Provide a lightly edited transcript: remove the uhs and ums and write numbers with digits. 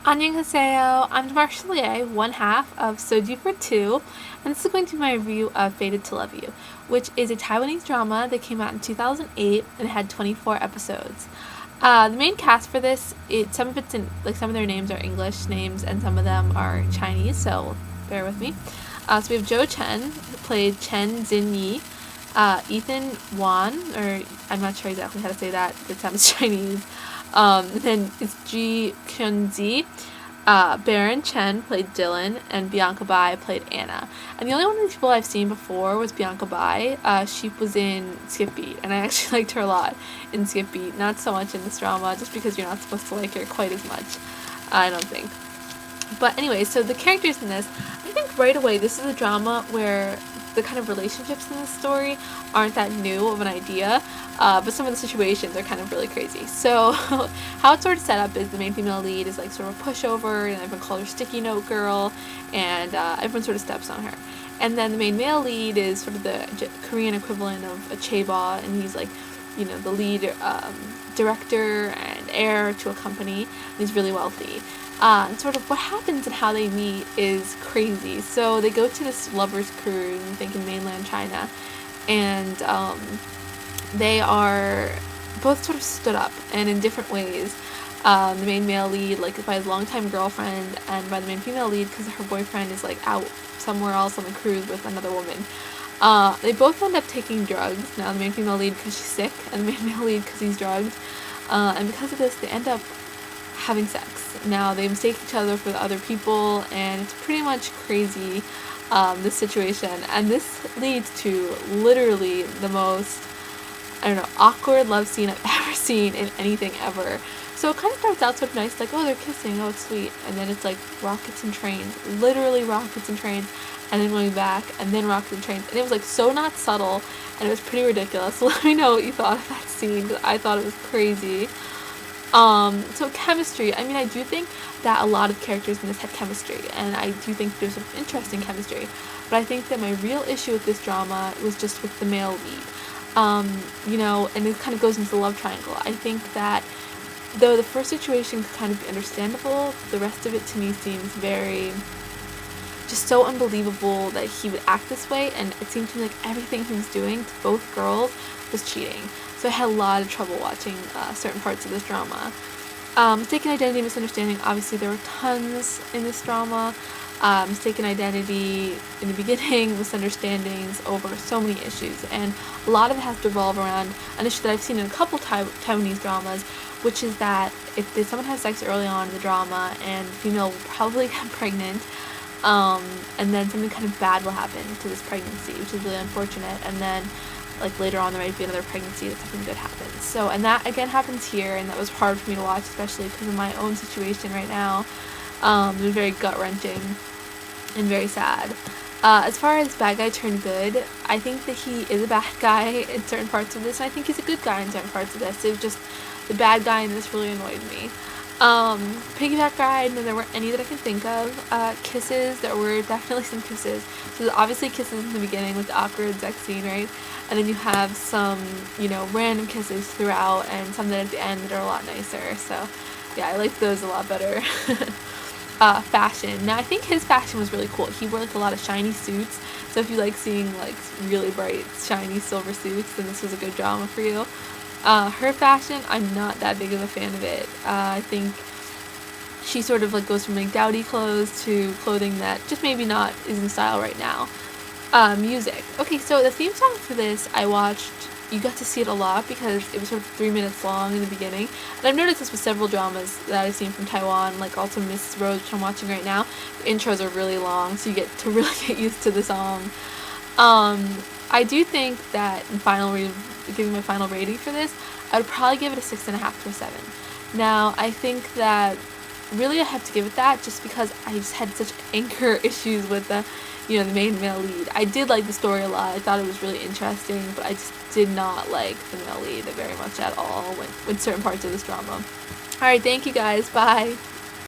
Annyeonghaseyo, I'm Marshallier, one half of Soju for Two, and this is going to be my review of Fated to Love You, which is a Taiwanese drama that came out in 2008 and had 24 episodes. The main cast for this, some of their names are English names and some of them are Chinese, so bear with me. So we have Joe Chen, who played Chen Xin-yi, Ethan Wan, or I'm not sure exactly how to say that, it sounds Chinese. Then it's Ji Kyun-zi. Baron Chen played Dylan, and Bianca Bai played Anna. And the only one of these people I've seen before was Bianca Bai. She was in Skip Beat, and I actually liked her a lot in Skip Beat. Not so much in this drama, just because you're not supposed to like her quite as much, I don't think. But anyway, so the characters in this, I think right away this is a drama where the kind of relationships in this story aren't that new of an idea, but some of the situations are kind of really crazy. So how it's sort of set up is the main female lead is like sort of a pushover, and everyone calls her Sticky Note Girl, and everyone sort of steps on her. And then the main male lead is sort of the Korean equivalent of a chaebol, and he's like, you know, the lead director and heir to a company, and he's really wealthy. And sort of what happens and how they meet is crazy. So they go to this lovers cruise, I think in mainland China, and they are both sort of stood up, and in different ways. The main male lead, like, by his longtime girlfriend, and by the main female lead because her boyfriend is like out somewhere else on the cruise with another woman. They both end up taking drugs. Now the main female lead because she's sick, and the main male lead because he's drugged. And because of this, they end up having sex. Now they mistake each other for the other people, and it's pretty much crazy, this situation. And this leads to literally the most, I don't know, awkward love scene I've ever seen in anything ever. So it kind of starts out sort of nice, like, oh, they're kissing, oh, it's sweet. And then it's like rockets and trains, literally rockets and trains, and then going back, and then rockets and trains. And it was like so not subtle, and it was pretty ridiculous. So let me know what you thought of that scene, because I thought it was crazy. So chemistry, I mean, I do think that a lot of characters in this had chemistry, and I do think there's some interesting chemistry, but I think that my real issue with this drama was just with the male lead. You know, and it kind of goes into the love triangle. I think that though the first situation could kind of be understandable, the rest of it to me seems very, just so unbelievable that he would act this way, and it seemed to me like everything he was doing to both girls was cheating. So I had a lot of trouble watching certain parts of this drama. Mistaken identity, misunderstanding, obviously there were tons in this drama. Mistaken identity in the beginning, misunderstandings over so many issues, and a lot of it has to revolve around an issue that I've seen in a couple Taiwanese dramas, which is that if someone has sex early on in the drama and the female will probably get pregnant, and then something kind of bad will happen to this pregnancy, which is really unfortunate, and then like later on there might be another pregnancy that something good happens. So, and that again happens here, and that was hard for me to watch, especially because of my own situation right now. It was very gut-wrenching and very sad. As far as bad guy turned good, I think that he is a bad guy in certain parts of this, and I think he's a good guy in certain parts of this. It was just the bad guy in this really annoyed me. Piggyback ride, no, there weren't any that I can think of. Kisses, there were definitely some kisses. So obviously kisses in the beginning with the awkward sex scene, right? And then you have some, you know, random kisses throughout, and some that at the end that are a lot nicer. So yeah, I liked those a lot better. Fashion. Now I think his fashion was really cool. He wore like a lot of shiny suits. So if you like seeing like really bright, shiny silver suits, then this was a good drama for you. Her fashion, I'm not that big of a fan of it. I think she sort of like goes from like dowdy clothes to clothing that just maybe not is in style right now. Music. Okay, so the theme song for this I watched, you got to see it a lot because it was sort of 3 minutes long in the beginning. And I've noticed this with several dramas that I've seen from Taiwan, like also Miss Rose, which I'm watching right now. The intros are really long, so you get to really get used to the song. I do think that in giving my final rating for this, I would probably give it a 6.5 to a 7. Now, I think that really I have to give it that just because I just had such anger issues with the main male lead. I did like the story a lot. I thought it was really interesting, but I just did not like the male lead very much at all with certain parts of this drama. Alright, thank you guys. Bye.